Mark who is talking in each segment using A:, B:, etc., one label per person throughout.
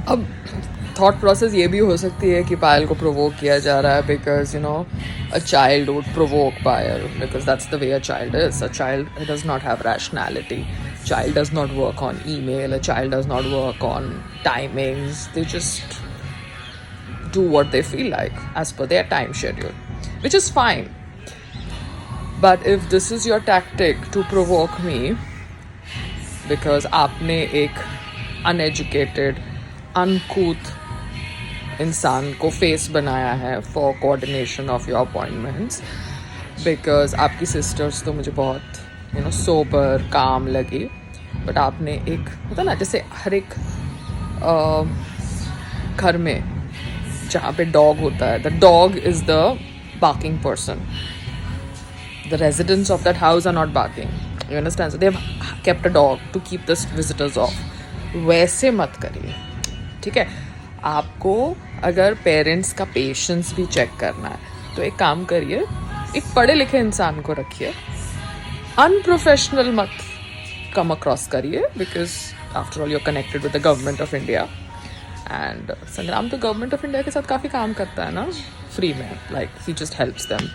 A: अब thought process ये भी हो सकती है कि पायल को प्रोवोक किया जा रहा है because a child would provoke Payal because that's the way a child is. A child does not have rationality. Child does not work on email. A child does not work on timings. They just do what they feel like as per their time schedule, which is fine. But if this is your tactic to provoke me because आपने एक uneducated, uncouth इंसान को face बनाया है for coordination of your appointments, because आपकी sisters तो मुझे बहुत सोबर काम लगी, बट आपने एक होता ना जैसे हर एक घर में जहाँ पे डॉग होता है, the dog is the barking person, the residents of that house are not barking, you understand, so they have kept a dog to keep the visitors off. वैसे मत करिए, ठीक है. आपको अगर पेरेंट्स का पेशेंस भी चेक करना है तो एक काम करिए, एक पढ़े लिखे इंसान को रखिए, अनप्रोफेशनल मत कम अक्रॉस करिए, because after all you are connected with the government of India. And Sangram तो गवर्नमेंट ऑफ इंडिया के साथ काफ़ी काम करता है ना, फ्री में, like he just helps them.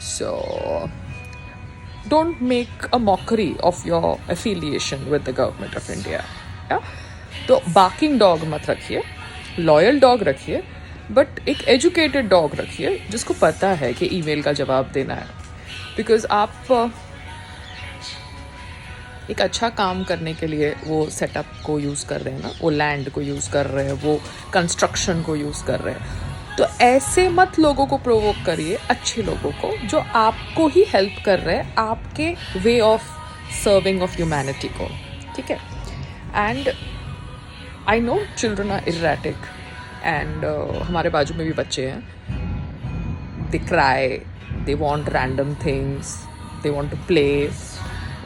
A: So don't make a mockery of your affiliation with the government of India. तो बार्किंग डॉग मत रखिए, लॉयल डॉग रखिए, बट एक एजुकेटेड डॉग रखिए जिसको पता है कि ईमेल का जवाब देना है. बिकॉज आप एक अच्छा काम करने के लिए वो सेटअप को यूज़ कर रहे हैं ना, वो लैंड को यूज़ कर रहे हैं, वो कंस्ट्रक्शन को यूज़ कर रहे हैं. तो ऐसे मत लोगों को प्रोवोक करिए, अच्छे लोगों को जो आपको ही हेल्प कर रहे हैं आपके way of serving of humanity को, ठीक है. And I know children are erratic and हमारे बाजू में भी बच्चे हैं, they cry, they want random things, they want to play.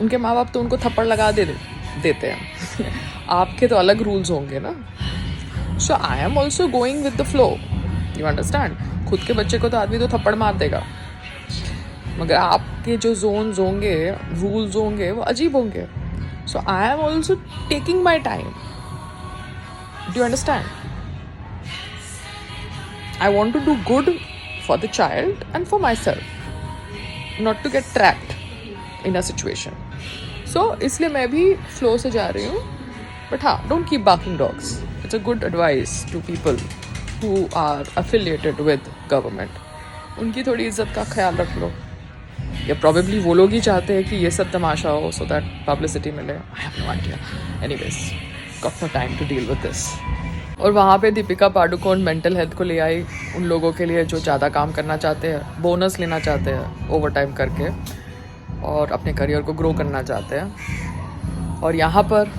A: उनके माँ बाप तो उनको थप्पड़ लगा देते हैं. आपके तो अलग रूल्स होंगे ना. So I am also going with the flow, you understand. खुद के बच्चे को तो आदमी तो थप्पड़ मार देगा, मगर आपके जो जोन्स होंगे, रूल्स होंगे, वो अजीब होंगे. So I am also taking my time. Do you understand? I want to do good for the child and for myself, not to get trapped in a situation. So इसलिए मैं भी flow से जा रही हूँ. But हाँ, don't keep barking dogs. It's a good advice to people who are affiliated with government. उनकी थोड़ी इज्जत का ख्याल रख लो. या probably वो लोग ही चाहते हैं कि ये सब तमाशा हो so that publicity मिले. I have no idea. Anyways, got no time to deal with this. और वहाँ पे दीपिका पाडुकोन मेंटल हेल्थ को ले आई उन लोगों के लिए जो ज़्यादा काम करना चाहते हैं, बोनस लेना चाहते हैं ओवर टाइम करके, और अपने करियर को ग्रो करना चाहते हैं. और यहाँ पर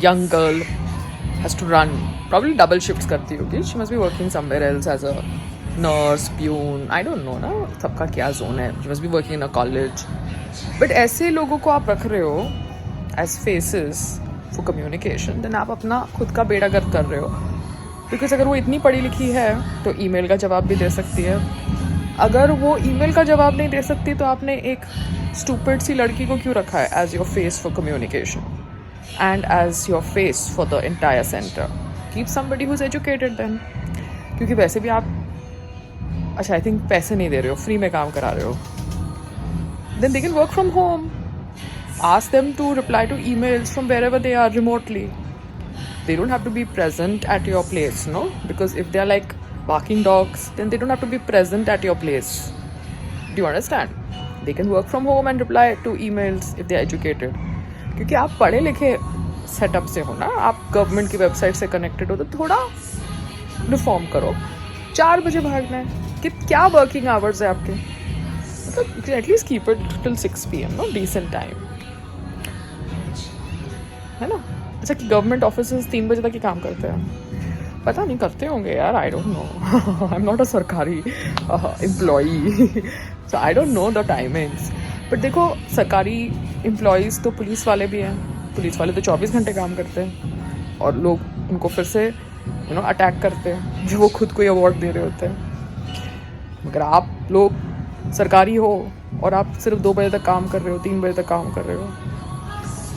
A: young girl has to run, probably double shifts करती होगी. She must be working somewhere else as a nurse, peon, I don't know ना सबका क्या जोन है. She must be working in a college. But ऐसे लोगों को आप रख रहे हो as faces for communication, then आप अपना खुद का बेड़ा गर्क कर रहे हो. बिकॉज अगर वो इतनी पढ़ी लिखी है तो ईमेल का जवाब भी दे सकती है. अगर वो ईमेल का जवाब नहीं दे सकती तो आपने एक स्टूपिड सी लड़की को क्यों रखा है as your face for communication and as your face for the entire centre. Keep somebody who is educated then. क्योंकि वैसे भी आप, अच्छा आई थिंक पैसे नहीं दे रहे हो, फ्री में काम करा रहे हो, then they can work from home. Ask them to reply to emails from wherever they are remotely. They don't have to be present at your place, no? Because if they are like barking dogs, then they don't have to be present at your place. Do you understand? They can work from home and reply to emails if they are educated. क्योंकि आप पढ़े लिखे setup से हो ना, आप government की website से कनेक्टेड हो, तो थोड़ा रिफॉर्म करो. 4 बजे भागना है कि क्या वर्किंग आवर्स है आपके, मतलब at least keep it till 6 PM, no, decent time है ना. अच्छा कि गवर्नमेंट ऑफिस 3 बजे तक ही काम करते हैं, पता नहीं करते होंगे यार, I don't know. I am not a सरकारी employee, so I don't know the timings. But देखो, सरकारी एम्प्लॉयज़ तो पुलिस वाले भी हैं. पुलिस वाले तो 24 घंटे काम करते हैं और लोग उनको फिर से अटैक करते हैं जो वो खुद को ही अवार्ड दे रहे होते हैं. मगर आप लोग सरकारी हो और आप सिर्फ 2 बजे तक काम कर रहे हो, 3 बजे तक काम कर रहे हो,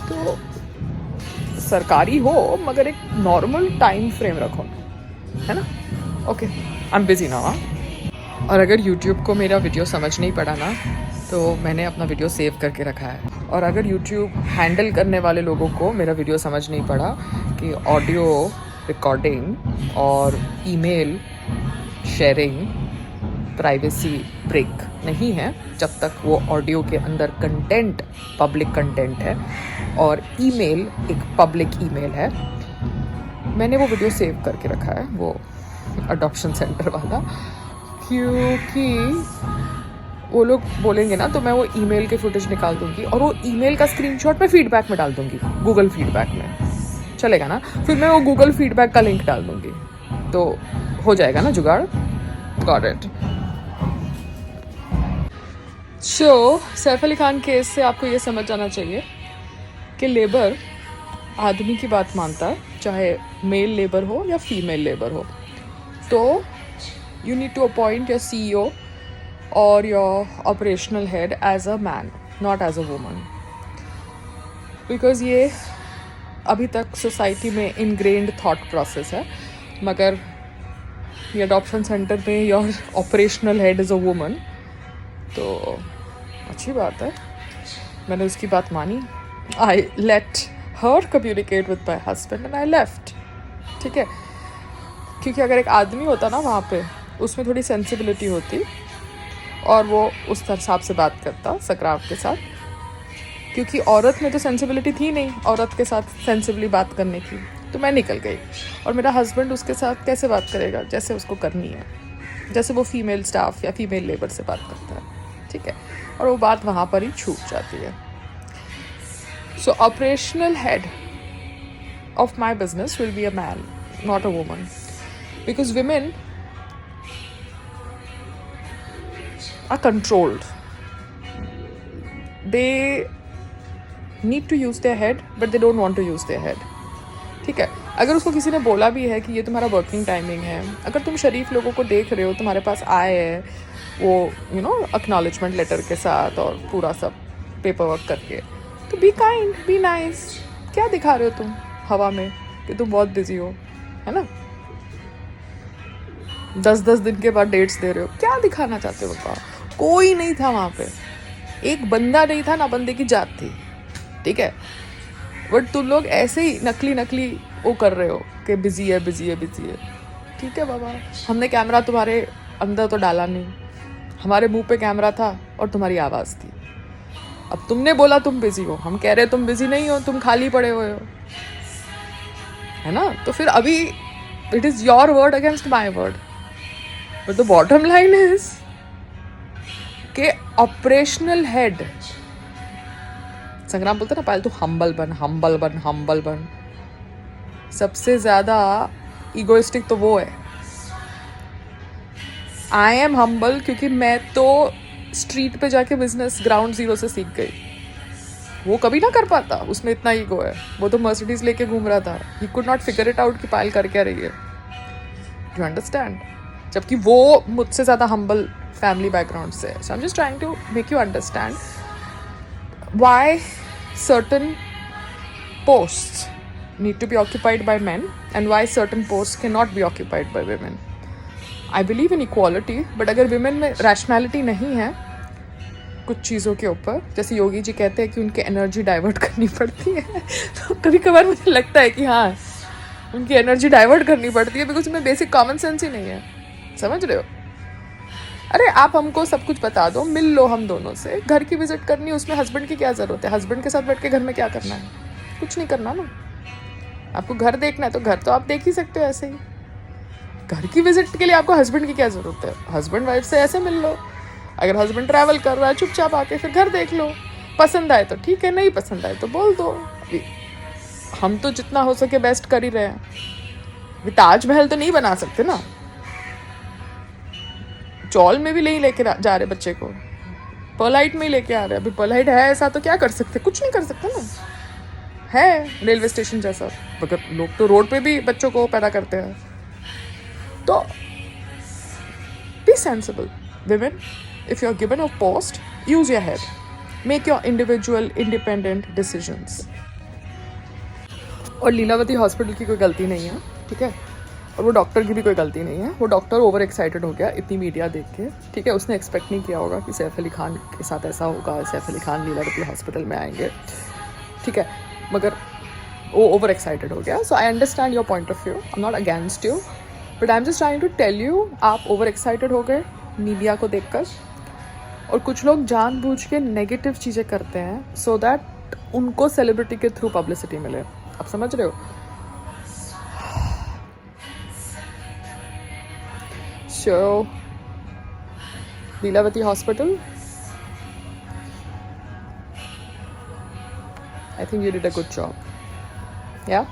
A: तो सरकारी हो मगर एक नॉर्मल टाइम फ्रेम रखो, है ना. Okay, I am busy now. और अगर YouTube को मेरा वीडियो समझ नहीं पड़ा ना, तो मैंने अपना वीडियो सेव करके रखा है. और अगर YouTube हैंडल करने वाले लोगों को मेरा वीडियो समझ नहीं पड़ा कि ऑडियो रिकॉर्डिंग और ईमेल शेयरिंग प्राइवेसी ब्रेक नहीं है जब तक वो ऑडियो के अंदर कंटेंट पब्लिक कंटेंट है और ईमेल एक पब्लिक ईमेल है, मैंने वो वीडियो सेव करके रखा है, वो अडॉप्शन सेंटर वाला. क्योंकि वो लोग बोलेंगे ना तो मैं वो ईमेल के फुटेज निकाल दूंगी और वो ईमेल का स्क्रीनशॉट मैं फीडबैक में डाल दूंगी, गूगल फीडबैक में चलेगा ना. फिर मैं वो गूगल फीडबैक का लिंक डाल दूंगी, तो हो जाएगा ना जुगाड़. Got it. So Saif Ali Khan case से आपको ये समझ जाना चाहिए कि लेबर आदमी की बात मानता है, चाहे मेल लेबर हो या फीमेल लेबर हो. तो you need to appoint your CEO or your operational head as a man, not as a woman. Because ये अभी तक सोसाइटी में ingrained thought process है, मगर ये adoption center में your operational head is a woman, तो अच्छी बात है. मैंने उसकी बात मानी. I let her communicate with my husband and I left. ठीक है, क्योंकि अगर एक आदमी होता ना वहाँ पे, उसमें थोड़ी सेंसिबिलिटी होती और वो उस हिसाब से बात करता सकराव के साथ. क्योंकि औरत में तो सेंसिबिलिटी थी नहीं औरत के साथ सेंसिबली बात करने की, तो मैं निकल गई. और मेरा हस्बैंड उसके साथ कैसे बात करेगा, जैसे उसको करनी है, जैसे वो फीमेल स्टाफ या फीमेल लेबर से बात करता है. ठीक है, और वो बात वहाँ पर ही छूट जाती है. So operational head of my business will be a man, not a woman. Because women are controlled. They need to use their head, but they don't want to use their head. ठीक है, अगर उसको किसी ने बोला भी है कि ये तुम्हारा वर्किंग टाइमिंग है, अगर तुम शरीफ लोगों को देख रहे हो, तुम्हारे पास आए हैं वो एक्नॉलेजमेंट लेटर के साथ और पूरा सब पेपर वर्क करके, तो बी काइंड, बी नाइस. क्या दिखा रहे हो तुम हवा में कि तुम बहुत बिजी हो, है ना. 10 दिन के बाद डेट्स दे रहे हो, क्या दिखाना चाहते हो बताओ. कोई नहीं था वहाँ पे, एक बंदा नहीं था, ना बंदे की जात थी. ठीक है, बट तुम लोग ऐसे ही नकली वो कर रहे हो कि बिजी है. ठीक है बाबा, हमने कैमरा तुम्हारे अंदर तो डाला नहीं, हमारे मुंह पे कैमरा था और तुम्हारी आवाज़ थी. अब तुमने बोला तुम बिजी हो, हम कह रहे तुम बिजी नहीं हो, तुम खाली पड़े हुए हो, है ना. तो फिर अभी it is your word against my word. But the bottom line is के ऑपरेशनल हेड, संग्राम बोलते ना पहले तो हम्बल बन. सबसे ज़्यादा ईगोइस्टिक तो वो है. आई एम हम्बल क्योंकि मैं तो स्ट्रीट पे जाके बिजनेस ग्राउंड जीरो से सीख गई. वो कभी ना कर पाता, उसमें इतना ईगो है. वो तो मर्सिडीज लेके घूम रहा था, he could not figure it out कि पायल कर क्या रही है. You understand. जबकि वो मुझसे ज़्यादा हम्बल फैमिली बैकग्राउंड से है. So I am just trying to make you understand why certain posts need to be occupied by men and why certain posts cannot be occupied by women. I believe in equality, but अगर women में rationality नहीं है कुछ चीज़ों के ऊपर, जैसे योगी जी कहते हैं कि उनकी एनर्जी डाइवर्ट करनी पड़ती है, तो कभी कभार मुझे लगता है कि हाँ उनकी एनर्जी डाइवर्ट करनी पड़ती है बिकॉज उनमें बेसिक कॉमन सेंस ही नहीं है. समझ रहे हो. अरे आप हमको सब कुछ बता दो, मिल लो हम दोनों से, घर की विजिट करनी, उसमें हस्बैंड की क्या ज़रूरत है. हस्बैंड के साथ बैठ के घर में क्या करना है, कुछ नहीं करना ना. आपको घर देखना है तो घर तो आप देख ही सकते हो ऐसे ही. घर की विजिट के लिए आपको हस्बैंड की क्या ज़रूरत है. हस्बैंड वाइफ से ऐसे मिल लो. अगर हस्बैंड ट्रैवल कर रहा है चुपचाप आके फिर घर देख लो. पसंद आए तो ठीक है, नहीं पसंद आए तो बोल दो. हम तो जितना हो सके बेस्ट कर ही रहे हैं. ताजमहल तो नहीं बना सकते ना, चौल में भी नहीं लेके जा रहे बच्चे को, पोलाइट में ही लेके आ रहे हैं. अभी पोलाइट है ऐसा तो क्या कर सकते, कुछ नहीं कर सकते ना. है रेलवे स्टेशन जैसा, मगर लोग तो रोड पे भी बच्चों को पैदा करते हैं. तो B sensible women. If you're given a post, use your head, make your individual independent decisions. और लीलावती हॉस्पिटल की कोई गलती नहीं है, ठीक है, और वो डॉक्टर की भी कोई गलती नहीं है। वो डॉक्टर ओवर एक्साइटेड हो गया इतनी मीडिया देख के, ठीक है। उसने एक्सपेक्ट नहीं किया होगा कि सैफ अली खान के साथ ऐसा होगा, सैफ अली खान लीलावती हॉस्पिटल में आएंगे, ठीक है, मगर वो ओवर एक्साइटेड हो गया। So I understand your point of view, I am not against you, but I am just trying to tell you, आप ओवर एक्साइटेड हो गए मीडिया को देखकर, और कुछ लोग जानबूझ के नेगेटिव चीज़ें करते हैं सो दैट उनको सेलिब्रिटी के थ्रू पब्लिसिटी मिले। आप समझ रहे हो? So, Leelavati Hospital, I think you did a good job. Yeah?